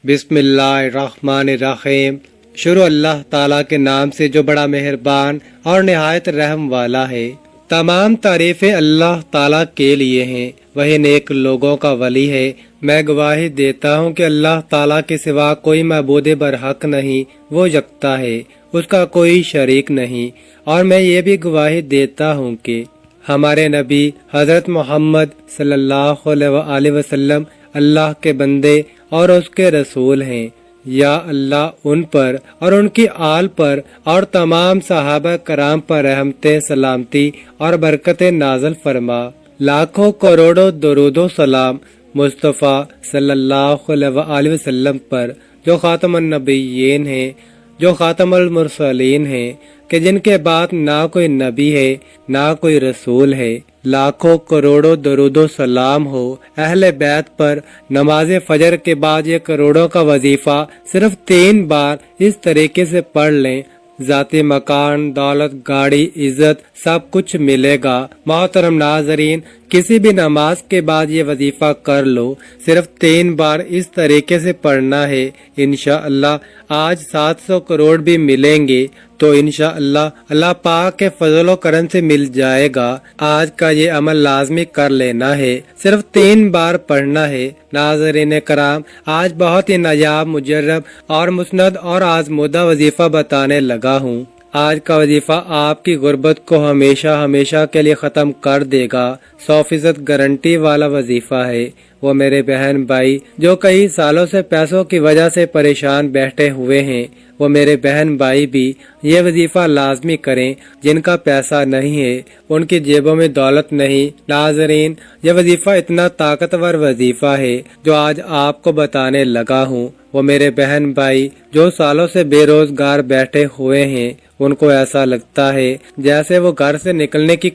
بسم اللہ الرحمن الرحیم۔ شروع اللہ تعالیٰ کے نام سے جو بڑا مہربان اور نہایت رحم والا ہے۔ تمام تعریفیں اللہ تعالیٰ کے لیے ہیں، وہی نیک لوگوں کا ولی ہے۔ میں گواہی دیتا ہوں کہ اللہ تعالیٰ کے سوا کوئی معبود برحق نہیں، وہ یکتا ہے، اس کا کوئی شریک نہیں۔ اور میں یہ بھی گواہی دیتا ہوں کہ ہمارے نبی حضرت محمد صلی اللہ علیہ وآلہ وسلم اللہ کے بندے اور اس کے رسول ہیں۔ یا اللہ ان پر اور ان کی آل پر اور تمام صحابہ کرام پر رحمتیں، سلامتی اور برکتیں نازل فرما۔ لاکھوں کروڑوں درود و سلام مصطفیٰ صلی اللہ علیہ وآلہ وسلم پر، جو خاتم النبیین ہیں، جو خاتم المرسلین ہیں، کہ جن کے بعد نہ کوئی نبی ہے نہ کوئی رسول ہے۔ لاکھوں کروڑوں درود و سلام ہو اہل بیت پر۔ نماز فجر کے بعد یہ کروڑوں کا وظیفہ صرف 3 بار اس طریقے سے پڑھ لیں، ذاتی مکان، دولت، گاڑی، عزت سب کچھ ملے گا۔ محترم ناظرین، کسی بھی نماز کے بعد یہ وظیفہ کر لو، صرف 3 بار اس طریقے سے پڑھنا ہے۔ انشاءاللہ آج 700 کروڑ بھی ملیں گے تو انشاءاللہ اللہ پاک کے فضل و کرم سے مل جائے گا۔ آج کا یہ عمل لازمی کر لینا ہے، صرف 3 بار پڑھنا ہے۔ ناظرین کرام، آج بہت ہی نایاب، مجرب اور مسند اور آزمودہ وظیفہ بتانے لگا ہوں۔ آج کا وظیفہ آپ کی غربت کو ہمیشہ ہمیشہ کے لیے ختم کر دے گا۔ 100% گارنٹی والا وظیفہ ہے۔ وہ میرے بہن بھائی جو کئی سالوں سے پیسوں کی وجہ سے پریشان بیٹھے ہوئے ہیں، وہ میرے بہن بھائی بھی یہ وظیفہ لازمی کریں۔ جن کا پیسہ نہیں ہے، ان کی جیبوں میں دولت نہیں۔ ناظرین، یہ وظیفہ اتنا طاقتور وظیفہ ہے جو آج آپ کو بتانے لگا ہوں۔ وہ میرے بہن بھائی جو سالوں سے بے روزگار بیٹھے ہوئے ہیں، ان کو ایسا لگتا ہے جیسے وہ گھر سے نکلنے کی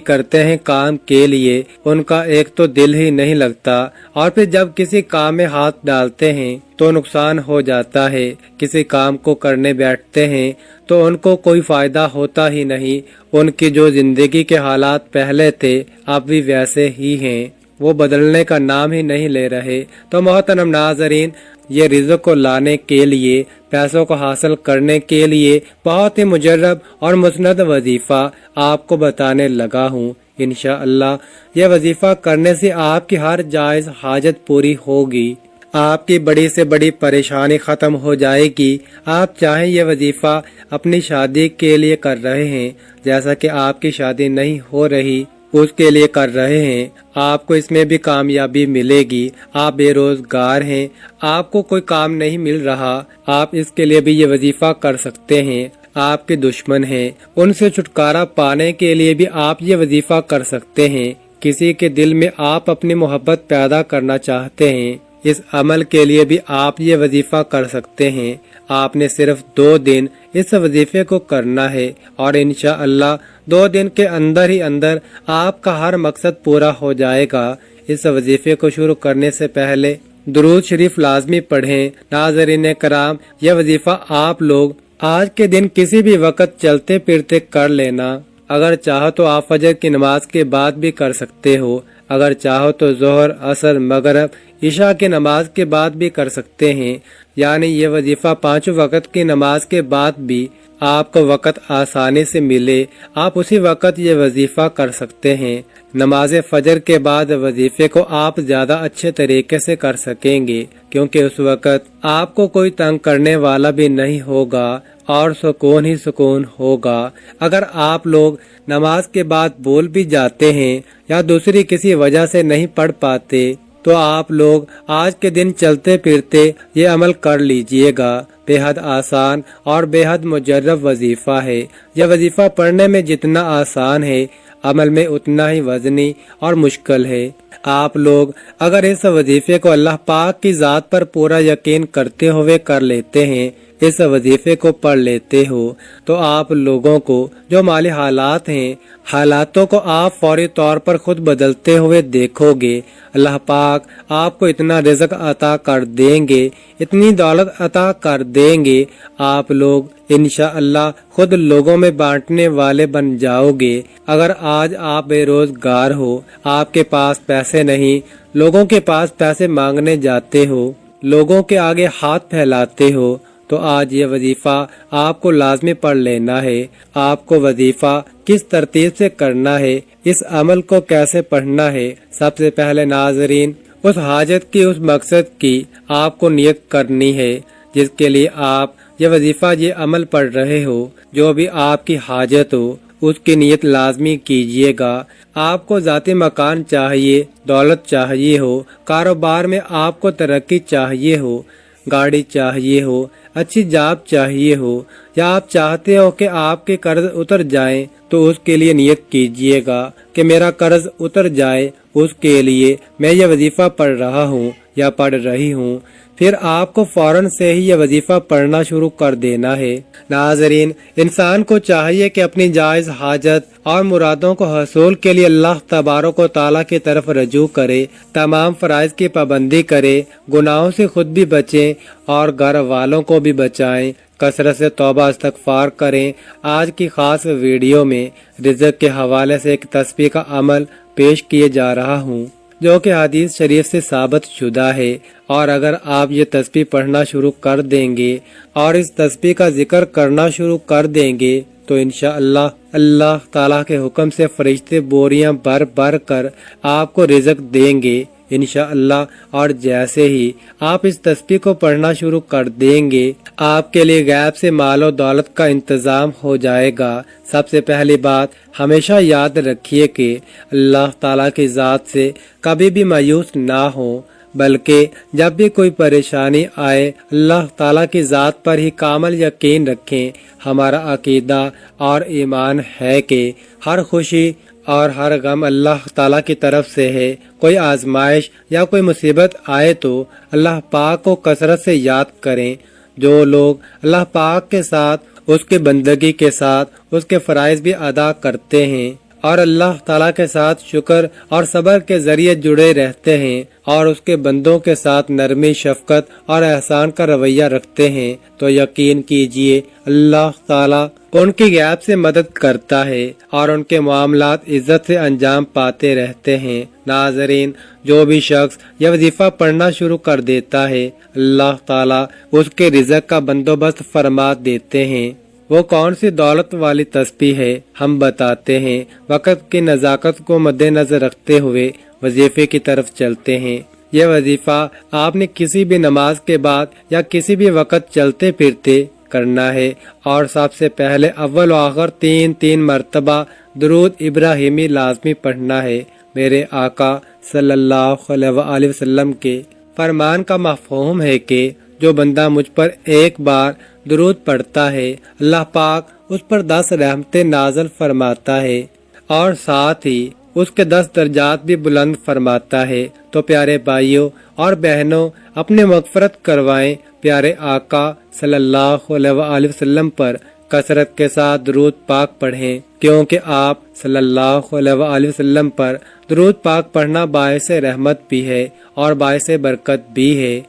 کرتے ہیں کام کے لیے، ان کا ایک تو دل ہی نہیں لگتا، اور پھر جب کسی کام میں ہاتھ ڈالتے ہیں تو نقصان ہو جاتا ہے۔ کسی کام کو کرنے بیٹھتے ہیں تو ان کو کوئی فائدہ ہوتا ہی نہیں۔ ان کی جو زندگی کے حالات پہلے تھے اب بھی ویسے ہی ہیں، وہ بدلنے کا نام ہی نہیں لے رہے۔ تو محترم ناظرین، یہ رزق کو لانے کے لیے، پیسوں کو حاصل کرنے کے لیے بہت ہی مجرب اور مسند وظیفہ آپ کو بتانے لگا ہوں۔ انشاءاللہ یہ وظیفہ کرنے سے آپ کی ہر جائز حاجت پوری ہوگی، آپ کی بڑی سے بڑی پریشانی ختم ہو جائے گی۔ آپ چاہیں یہ وظیفہ اپنی شادی کے لیے کر رہے ہیں، جیسا کہ آپ کی شادی نہیں ہو رہی اس کے لیے کر رہے ہیں، آپ کو اس میں بھی کامیابی ملے گی۔ آپ بے روزگار ہیں، آپ کو کوئی کام نہیں مل رہا، آپ اس کے لیے بھی یہ وظیفہ کر سکتے ہیں۔ آپ کے دشمن ہیں، ان سے چھٹکارا پانے کے لیے بھی آپ یہ وظیفہ کر سکتے ہیں۔ کسی کے دل میں آپ اپنی محبت پیدا کرنا چاہتے ہیں، اس عمل کے لیے بھی آپ یہ وظیفہ کر سکتے ہیں۔ آپ نے صرف 2 دن اس وظیفے کو کرنا ہے، اور انشاءاللہ 2 دن کے اندر ہی اندر آپ کا ہر مقصد پورا ہو جائے گا۔ اس وظیفے کو شروع کرنے سے پہلے درود شریف لازمی پڑھیں۔ ناظرین کرام، یہ وظیفہ آپ لوگ آج کے دن کسی بھی وقت چلتے پھرتے کر لینا۔ اگر چاہو تو آپ فجر کی نماز کے بعد بھی کر سکتے ہو، اگر چاہو تو ظہر، عصر، مغرب، عشاء کی نماز کے بعد بھی کر سکتے ہیں۔ یعنی یہ وظیفہ 5 وقت کی نماز کے بعد بھی آپ کو وقت آسانی سے ملے، آپ اسی وقت یہ وظیفہ کر سکتے ہیں۔ نماز فجر کے بعد وظیفے کو آپ زیادہ اچھے طریقے سے کر سکیں گے، کیونکہ اس وقت آپ کو کوئی تنگ کرنے والا بھی نہیں ہوگا اور سکون ہی سکون ہوگا۔ اگر آپ لوگ نماز کے بعد بھول بھی جاتے ہیں یا دوسری کسی وجہ سے نہیں پڑھ پاتے تو آپ لوگ آج کے دن چلتے پھرتے یہ عمل کر لیجئے گا۔ بے حد آسان اور بے حد مجرب وظیفہ ہے۔ یہ وظیفہ پڑھنے میں جتنا آسان ہے، عمل میں اتنا ہی وزنی اور مشکل ہے۔ آپ لوگ اگر اس وظیفے کو اللہ پاک کی ذات پر پورا یقین کرتے ہوئے کر لیتے ہیں اس وظیفے کو پڑھ لیتے ہو تو آپ لوگوں کو جو مالی حالات ہیں، حالاتوں کو آپ فوری طور پر خود بدلتے ہوئے دیکھو گے۔ اللہ پاک آپ کو اتنا رزق عطا کر دیں گے، اتنی دولت عطا کر دیں گے، آپ لوگ انشاءاللہ خود لوگوں میں بانٹنے والے بن جاؤ گے۔ اگر آج آپ بے روزگار ہو، آپ کے پاس پیسے نہیں، لوگوں کے پاس پیسے مانگنے جاتے ہو، لوگوں کے آگے ہاتھ پھیلاتے ہو، تو آج یہ وظیفہ آپ کو لازمی پڑھ لینا ہے۔ آپ کو وظیفہ کس ترتیب سے کرنا ہے، اس عمل کو کیسے پڑھنا ہے، سب سے پہلے ناظرین اس حاجت کی، اس مقصد کی آپ کو نیت کرنی ہے جس کے لیے آپ یہ وظیفہ، یہ عمل پڑھ رہے ہو۔ جو بھی آپ کی حاجت ہو اس کی نیت لازمی کیجیے گا۔ آپ کو ذاتی مکان چاہیے، دولت چاہیے ہو، کاروبار میں آپ کو ترقی چاہیے ہو، گاڑی چاہیے ہو، اچھی جاب چاہیے ہو، یا آپ چاہتے ہو کہ آپ کے قرض اتر جائیں، تو اس کے لیے نیت کیجیے گا کہ میرا قرض اتر جائے، اس کے لیے میں یہ وظیفہ پڑھ رہا ہوں یا پڑھ رہی ہوں۔ پھر آپ کو فوراً سے ہی یہ وظیفہ پڑھنا شروع کر دینا ہے۔ ناظرین، انسان کو چاہیے کہ اپنی جائز حاجت اور مرادوں کو حصول کے لیے اللہ تبارک و تعالیٰ کی طرف رجوع کرے، تمام فرائض کی پابندی کرے، گناہوں سے خود بھی بچیں اور گھر والوں کو بھی بچائیں، کثرت سے توبہ استغفار کریں۔ آج کی خاص ویڈیو میں رزق کے حوالے سے ایک تسبیح کا عمل پیش کیے جا رہا ہوں جو کہ حدیث شریف سے ثابت شدہ ہے، اور اگر آپ یہ تسبیح پڑھنا شروع کر دیں گے اور اس تسبیح کا ذکر کرنا شروع کر دیں گے تو انشاءاللہ اللہ تعالیٰ کے حکم سے فرشتے بوریاں بھر بھر کر آپ کو رزق دیں گے انشاءاللہ۔ اور جیسے ہی آپ اس تسبیح کو پڑھنا شروع کر دیں گے، آپ کے لیے غیب سے مال و دولت کا انتظام ہو جائے گا۔ سب سے پہلی بات ہمیشہ یاد رکھیے کہ اللہ تعالیٰ کی ذات سے کبھی بھی مایوس نہ ہو، بلکہ جب بھی کوئی پریشانی آئے اللہ تعالیٰ کی ذات پر ہی کامل یقین رکھیں۔ ہمارا عقیدہ اور ایمان ہے کہ ہر خوشی اور ہر غم اللہ تعالیٰ کی طرف سے ہے۔ کوئی آزمائش یا کوئی مصیبت آئے تو اللہ پاک کو کثرت سے یاد کریں۔ جو لوگ اللہ پاک کے ساتھ، اس کی بندگی کے ساتھ اس کے فرائض بھی ادا کرتے ہیں اور اللہ تعالیٰ کے ساتھ شکر اور صبر کے ذریعے جڑے رہتے ہیں اور اس کے بندوں کے ساتھ نرمی، شفقت اور احسان کا رویہ رکھتے ہیں، تو یقین کیجئے اللہ تعالیٰ ان کی غیب سے مدد کرتا ہے اور ان کے معاملات عزت سے انجام پاتے رہتے ہیں۔ ناظرین، جو بھی شخص یہ وظیفہ پڑھنا شروع کر دیتا ہے اللہ تعالیٰ اس کے رزق کا بندوبست فرما دیتے ہیں۔ وہ کون سی دولت والی تسبیح ہے، ہم بتاتے ہیں۔ وقت کی نزاکت کو مد نظر رکھتے ہوئے وظیفے کی طرف چلتے ہیں۔ یہ وظیفہ آپ نے کسی بھی نماز کے بعد یا کسی بھی وقت چلتے پھرتے کرنا ہے، اور سب سے پہلے اول و آخر 3 مرتبہ درود ابراہیمی لازمی پڑھنا ہے۔ میرے آقا صلی اللہ علیہ وآلہ وسلم کے فرمان کا مفہوم ہے کہ جو بندہ مجھ پر ایک بار درود پڑھتا ہے اللہ پاک اس پر 10 رحمتیں نازل فرماتا ہے اور ساتھ ہی اس کے 10 درجات بھی بلند فرماتا ہے۔ تو پیارے بھائیوں اور بہنوں، اپنے مغفرت کروائیں، پیارے آقا صلی اللہ علیہ وآلہ وسلم پر کثرت کے ساتھ درود پاک پڑھیں، کیونکہ آپ صلی اللہ علیہ وآلہ وسلم پر درود پاک پڑھنا باعث رحمت بھی ہے اور باعث برکت بھی ہے۔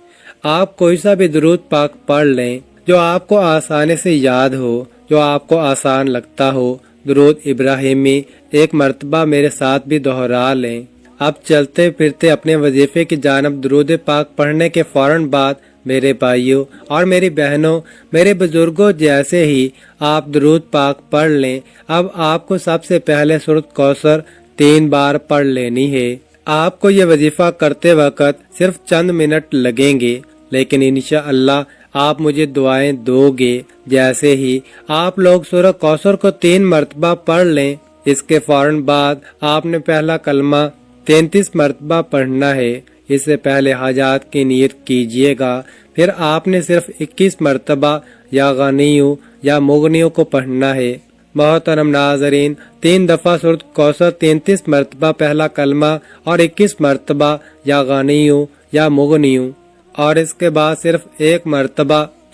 آپ کوئی سا بھی درود پاک پڑھ لیں جو آپ کو آسانی سے یاد ہو، جو آپ کو آسان لگتا ہو۔ درود ابراہیمی 1 مرتبہ میرے ساتھ بھی دہرا لیں۔ اب چلتے پھرتے اپنے وظیفے کی جانب درود پاک پڑھنے کے فوراً بعد میرے بھائیوں اور میری بہنوں، میرے بزرگوں، جیسے ہی آپ درود پاک پڑھ لیں، اب آپ کو سب سے پہلے سورۃ کوثر 3 بار پڑھ لینی ہے۔ آپ کو یہ وظیفہ کرتے وقت صرف چند منٹ لگیں گے، لیکن انشاءاللہ آپ مجھے دعائیں دو گے۔ جیسے ہی آپ لوگ سورہ کوثر کو 3 مرتبہ پڑھ لیں، اس کے فوراً بعد آپ نے پہلا کلمہ 33 مرتبہ پڑھنا ہے۔ اس سے پہلے حاجات کی نیت کیجیے گا۔ پھر آپ نے صرف 21 مرتبہ یا غنیوں یا مغنیوں کو پڑھنا ہے۔ محترم ناظرین، 3 دفعہ سورۃ کوثر، 33 مرتبہ پہلا کلمہ اور 21 مرتبہ یا غنیوں یا مغنیوں، اور اس کے بعد صرف 1 مرتبہ